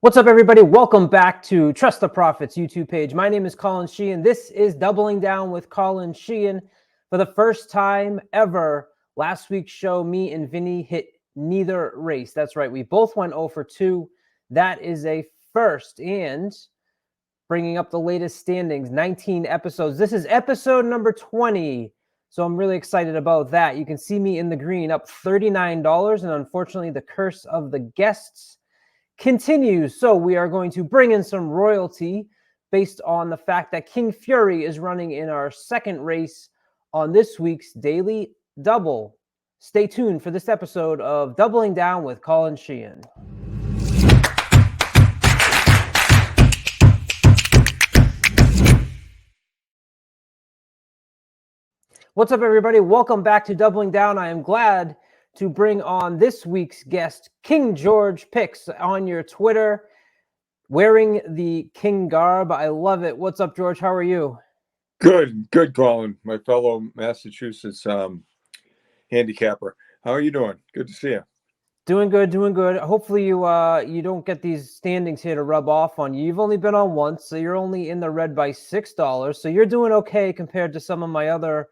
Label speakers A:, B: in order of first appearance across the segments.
A: What's up, everybody? Welcome back to Trust the Profits YouTube page. My name is Colin Sheehan. This is Doubling Down with Colin Sheehan. For the first time ever, last week's show, me and Vinny hit neither race. That's right. We both went 0 for 2. That is a first. And bringing up the latest standings, 19 episodes. This is episode number 20. So I'm really excited about that. You can see me in the green, up $39. And unfortunately, the curse of the guests continues. So we are going to bring in some royalty based on the fact that King Fury is running in our second race on this week's Daily Double. Stay tuned for this episode of Doubling Down with Colin Sheehan. What's up, everybody? Welcome back to Doubling Down. I am glad to bring on this week's guest, King George Picks, on your Twitter, wearing the King garb. I love it. What's up, George? How are you?
B: Good, Colin, my fellow Massachusetts handicapper. How are you doing? Good to see you.
A: Doing good, doing good. Hopefully you don't get these standings here to rub off on you. You've only been on once, so you're only in the red by $6. So you're doing okay compared to some of my other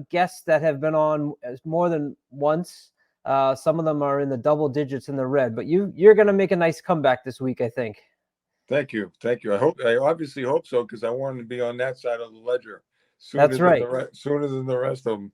A: guests that have been on more than once. Some of them are in the double digits in the red, but you're going to make a nice comeback this week, I think.
B: Thank you. I obviously hope so, because I wanted to be on that side of the ledger sooner
A: That's right.
B: Sooner than the rest of them.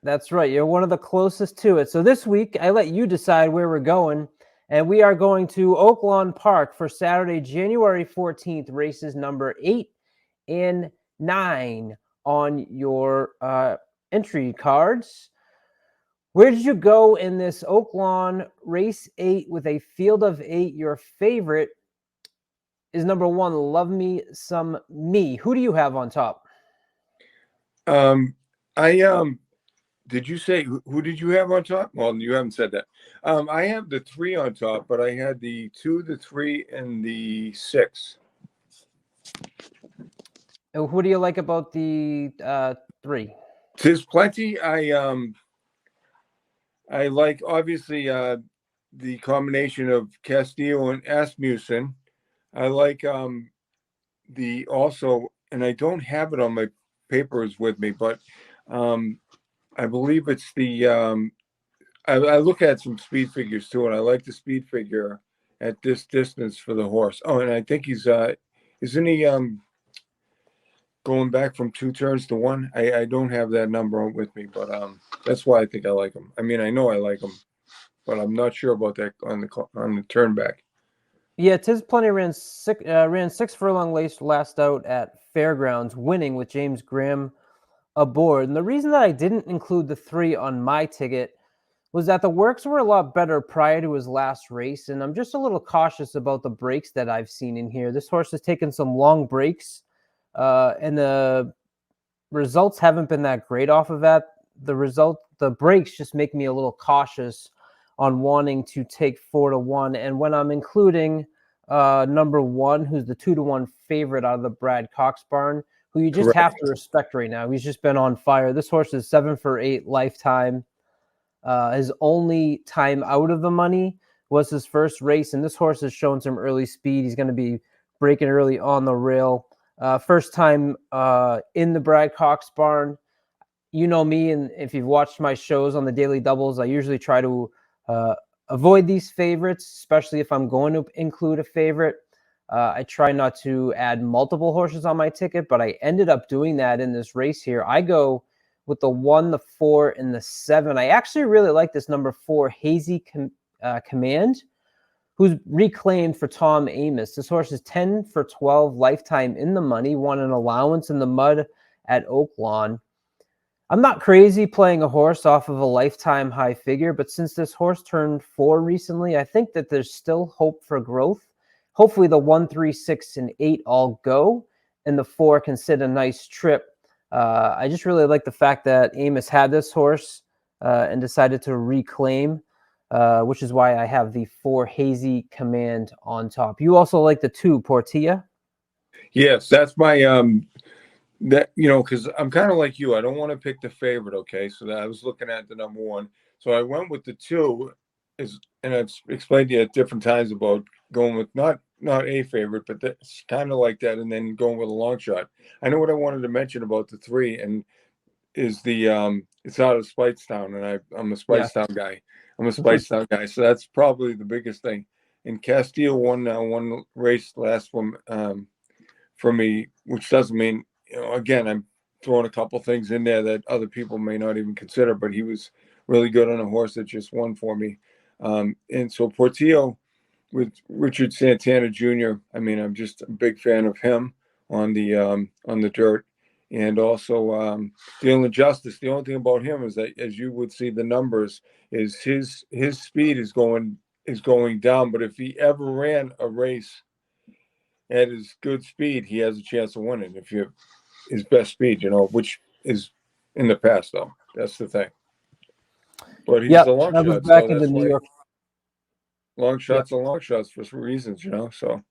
A: That's right. You're one of the closest to it. So this week, I let you decide where we're going, and we are going to Oaklawn Park for Saturday, January 14th, races number 8 and 9 on your entry cards. Where did you go in this Oaklawn race 8 with a field of 8? Your favorite is number 1, Love Me Some Me. Who do you have on top?
B: Did you say who did you have on top? Well, you haven't said that. I have the 3 on top, but I had the 2, the 3, and the 6.
A: And who do you like about the 3?
B: Tis Plenty. I like, obviously, the combination of Castillo and Asmussen. I like the also, and I don't have it on my papers with me, but I believe it's the I look at some speed figures too, and I like the speed figure at this distance for the horse. Oh, and I think he's isn't he going back from 2 turns to 1? I don't have that number with me, but that's why I think I like him. I mean, I know I like him, but I'm not sure about that on the turn back.
A: Yeah, Tis Plenty ran 6 furlong last out at Fairgrounds, winning with James Graham aboard. And the reason that I didn't include the 3 on my ticket was that the works were a lot better prior to his last race, and I'm just a little cautious about the breaks that I've seen in here. This horse has taken some long breaks, and the results haven't been that great off of that. The breaks just make me a little cautious on wanting to take 4-1. And when I'm including number 1, who's the 2-1 favorite out of the Brad Cox barn, who you just have to respect right now. He's just been on fire. This horse is 7 for 8 lifetime. His only time out of the money was his first race, and this horse has shown some early speed. He's going to be breaking early on the rail. First time in the Brad Cox barn. You know me, and if you've watched my shows on the Daily Doubles, I usually try to avoid these favorites, especially if I'm going to include a favorite. I try not to add multiple horses on my ticket, but I ended up doing that in this race here. I go with the 1, the 4, and the 7. I actually really like this number 4, Hazy Command, who's reclaimed for Tom Amos. This horse is 10 for 12 lifetime in the money, won an allowance in the mud at Oaklawn. I'm not crazy playing a horse off of a lifetime high figure, but since this horse turned 4 recently, I think that there's still hope for growth. Hopefully the 1, 3, 6, and 8 all go, and the 4 can sit a nice trip. I just really like the fact that Amos had this horse and decided to reclaim, which is why I have the 4, Hazy Command on top. You also like the 2, Portilla?
B: Yes, that's my because I'm kind of like you. I don't want to pick the favorite. Okay, so that I was looking at the number 1, so I went with the 2, is, and I've explained to you at different times about going with not a favorite, but that's kind of like that, and then going with a long shot. I know what I wanted to mention about the three, and is the it's out of Spitestown, and I'm a
A: Yeah.
B: Spitestown guy. I'm a
A: Mhm.
B: Spitestown guy, so that's probably the biggest thing. And Castile won one race last one for me, which doesn't mean, again, I'm throwing a couple things in there that other people may not even consider, but he was really good on a horse that just won for me. And so Portillo with Richard Santana Jr. I mean, I'm just a big fan of him on the dirt, and also Dealing Justice. The only thing about him is that, as you would see the numbers, is his speed is going down. But if he ever ran a race at his good speed, he has a chance of winning. If you his best speed, which is in the past though. That's the thing. But he's
A: Yep,
B: a long
A: I was
B: shot,
A: back
B: so
A: in the
B: that's
A: New
B: why
A: York.
B: long
A: Yep.
B: shots are long shots for some reasons, So,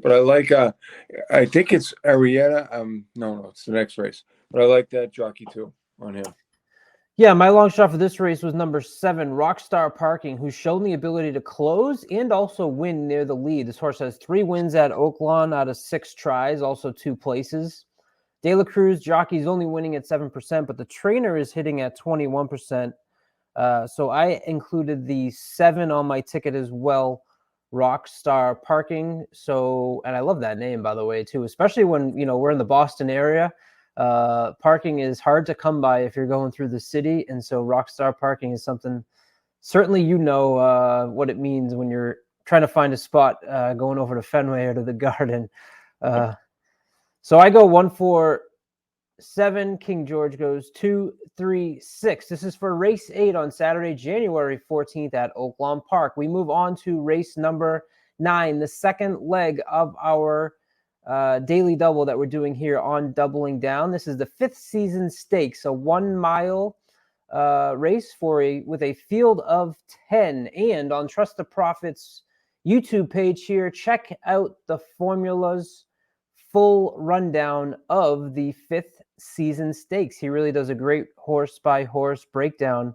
B: but I like I think it's Arietta. No, it's the next race. But I like that jockey too on him.
A: Yeah, my long shot for this race was number 7, Rockstar Parking, who's shown the ability to close and also win near the lead. This horse has 3 wins at Oaklawn out of 6 tries, also 2 places. De La Cruz jockey's only winning at 7%, but the trainer is hitting at 21%. So I included the 7 on my ticket as well, Rockstar Parking. So, and I love that name, by the way, too, especially when, we're in the Boston area. Parking is hard to come by if you're going through the city. And so Rockstar Parking is something, certainly, what it means when you're trying to find a spot going over to Fenway or to the Garden. So I go 1-4-7. King George goes 2-3-6. This is for race 8 on Saturday, January 14th at Oaklawn Park. We move on to race number 9, the second leg of our daily double that we're doing here on Doubling Down. This is the 5th season stakes, a 1 mile race with a field of 10. And on Trust the Profits YouTube page here, check out the formulas full rundown of the 5th season stakes. He really does a great horse by horse breakdown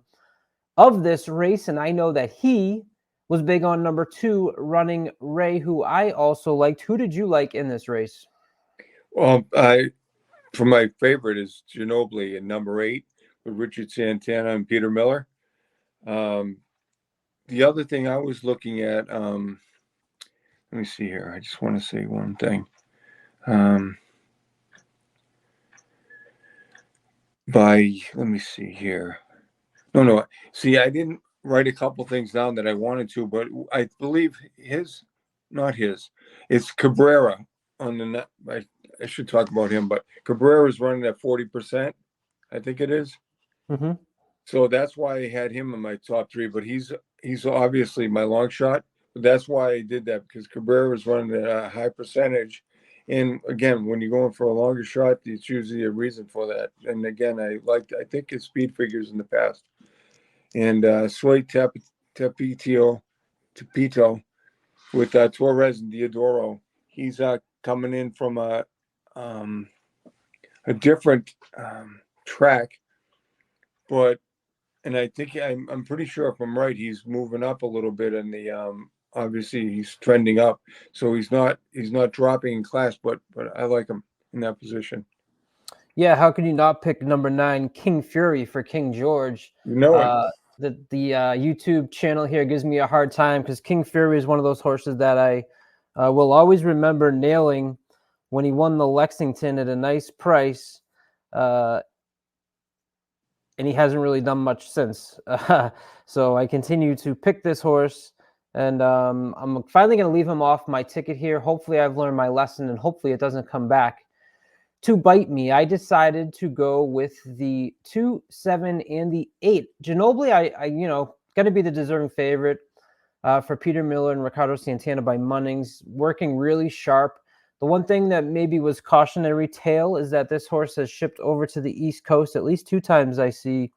A: of this race, and I know that he was big on number 2, Running Ray, who I also liked. Who did you like in this race?
B: Well, for my favorite is Ginobili in number 8 with Richard Santana and Peter Miller. The other thing I was looking at, let me see here. I just want to say one thing. Let me see here. No. See, I didn't write a couple things down that I wanted to, but I believe not his. It's Cabrera on the net. I should talk about him, but Cabrera is running at 40%. I think it is.
A: Mm-hmm.
B: So that's why I had him in my top 3. But he's obviously my long shot. But that's why I did that, because Cabrera is running at a high percentage. And again, when you're going for a longer shot, it's usually a reason for that. And again, I think his speed figures in the past. And Soy Tapito with Torres and Diodoro. He's coming in from a different track, and I think I'm pretty sure, if I'm right, he's moving up a little bit in the obviously he's trending up, so he's not dropping in class, but I like him in that position.
A: Yeah, how could you not pick number 9, King Fury, for King George?
B: You know it.
A: The YouTube channel here gives me a hard time because King Fury is one of those horses that I will always remember nailing when he won the Lexington at a nice price, and he hasn't really done much since. So I continue to pick this horse, and I'm finally going to leave him off my ticket here. Hopefully I've learned my lesson, and hopefully it doesn't come back to bite me. I decided to go with the 2, 7, and the 8. Ginobili, I going to be the deserving favorite for Peter Miller and Ricardo Santana by Munnings, working really sharp. The one thing that maybe was cautionary tale is that this horse has shipped over to the East Coast at least 2 times, I see,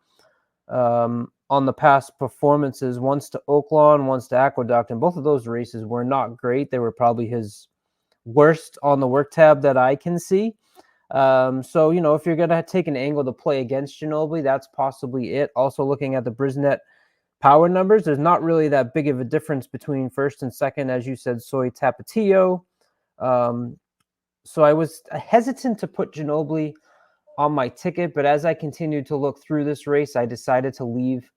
A: on the past performances, once to Oaklawn, once to Aqueduct, and both of those races were not great. They were probably his worst on the work tab that I can see. So, if you're going to take an angle to play against Ginobili, that's possibly it. Also looking at the Brisnet power numbers, there's not really that big of a difference between first and second, as you said, Soy Tapatio. So I was hesitant to put Ginobili on my ticket, but as I continued to look through this race, I decided to leave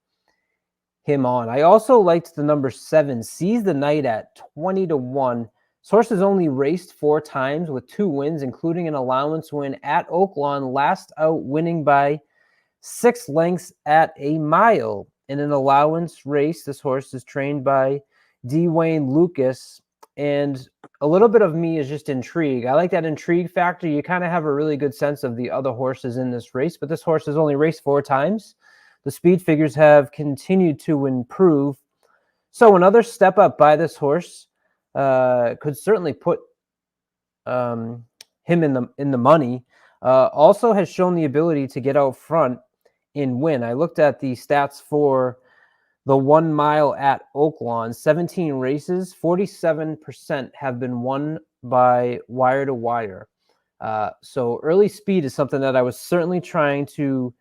A: him on. I also liked the number 7, Seize the Night, at 20-1. This horse has only raced 4 times with 2 wins, including an allowance win at Oaklawn, last out winning by 6 lengths at a mile. In an allowance race, this horse is trained by D. Wayne Lucas, and a little bit of me is just intrigued. I like that intrigue factor. You kind of have a really good sense of the other horses in this race, but this horse has only raced 4 times. The speed figures have continued to improve. So another step up by this horse could certainly put him in the money. Also has shown the ability to get out front and win. I looked at the stats for the 1 mile at Oaklawn. 17 races, 47% have been won by wire to wire. So early speed is something that I was certainly trying to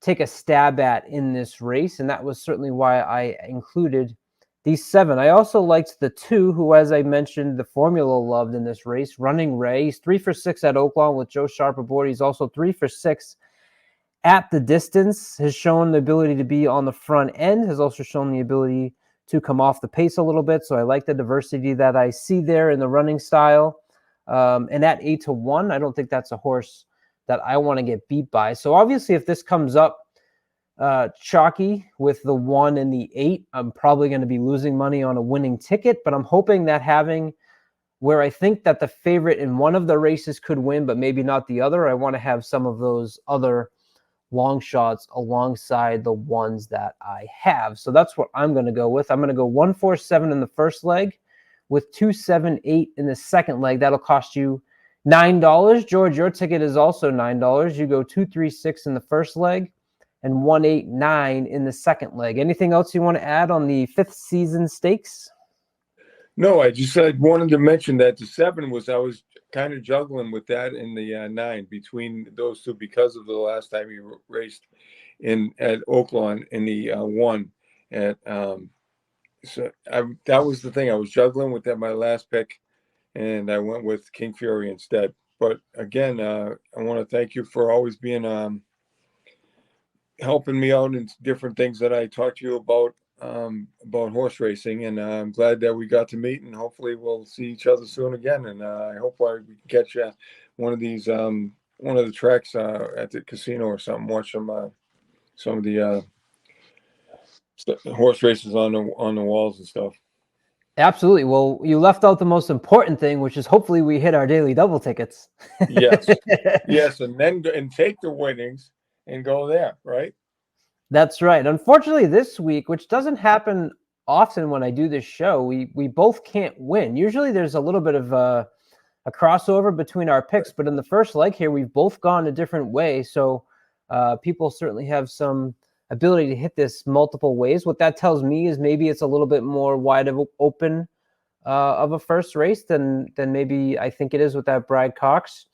A: take a stab at in this race, and that was certainly why I included these 7. I also liked the 2, who, as I mentioned, the formula loved in this race, Running Ray. He's 3 for 6 at Oaklawn with Joe Sharp aboard. He's also 3 for 6 at the distance, has shown the ability to be on the front end, has also shown the ability to come off the pace a little bit. So I like the diversity that I see there in the running style. And at 8-1, I don't think that's a horse that I want to get beat by. So obviously, if this comes up chalky with the 1 and the 8, I'm probably going to be losing money on a winning ticket, but I'm hoping that having where I think that the favorite in one of the races could win, but maybe not the other, I want to have some of those other long shots alongside the ones that I have. So that's what I'm going to go with. I'm going to go 1-4-7 in the first leg with 2-7-8 in the second leg. That'll cost you $9. George, your ticket is also $9. You go 2-3-6 in the first leg and 1-8-9 in the second leg. Anything else you want to add on the 5th season stakes?
B: No, I just wanted to mention that the 7 was, I was kind of juggling with that in the 9 between those two because of the last time he raced at Oaklawn in the 1 at so that was the thing. I was juggling with that, my last pick, and I went with King Fury instead. But again, I want to thank you for always being helping me out in different things that I talked to you about horse racing, and I'm glad that we got to meet, and hopefully we'll see each other soon again. And I hope we can catch you one of these one of the tracks at the casino or something. Watch some of the horse races on the walls and stuff.
A: Absolutely. Well, you left out the most important thing, which is hopefully we hit our daily double tickets.
B: Yes, yes, and then take the winnings and go there, right?
A: That's right. Unfortunately, this week, which doesn't happen often when I do this show, we both can't win. Usually there's a little bit of a crossover between our picks, but in the first leg here, we've both gone a different way. So people certainly have some ability to hit this multiple ways. What that tells me is maybe it's a little bit more wide open of a first race than maybe I think it is with that Brad Cox.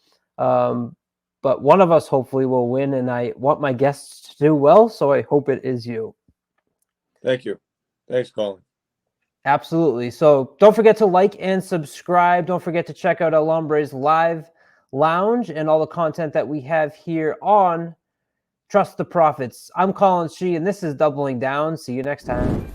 A: But one of us hopefully will win, and I want my guests to do well, so I hope it is you.
B: Thank you. Thanks, Colin.
A: Absolutely. So don't forget to like and subscribe. Don't forget to check out El Hombre's live lounge and all the content that we have here on Trust the Profits. I'm Colin Sheehan, and this is Doubling Down. See you next time.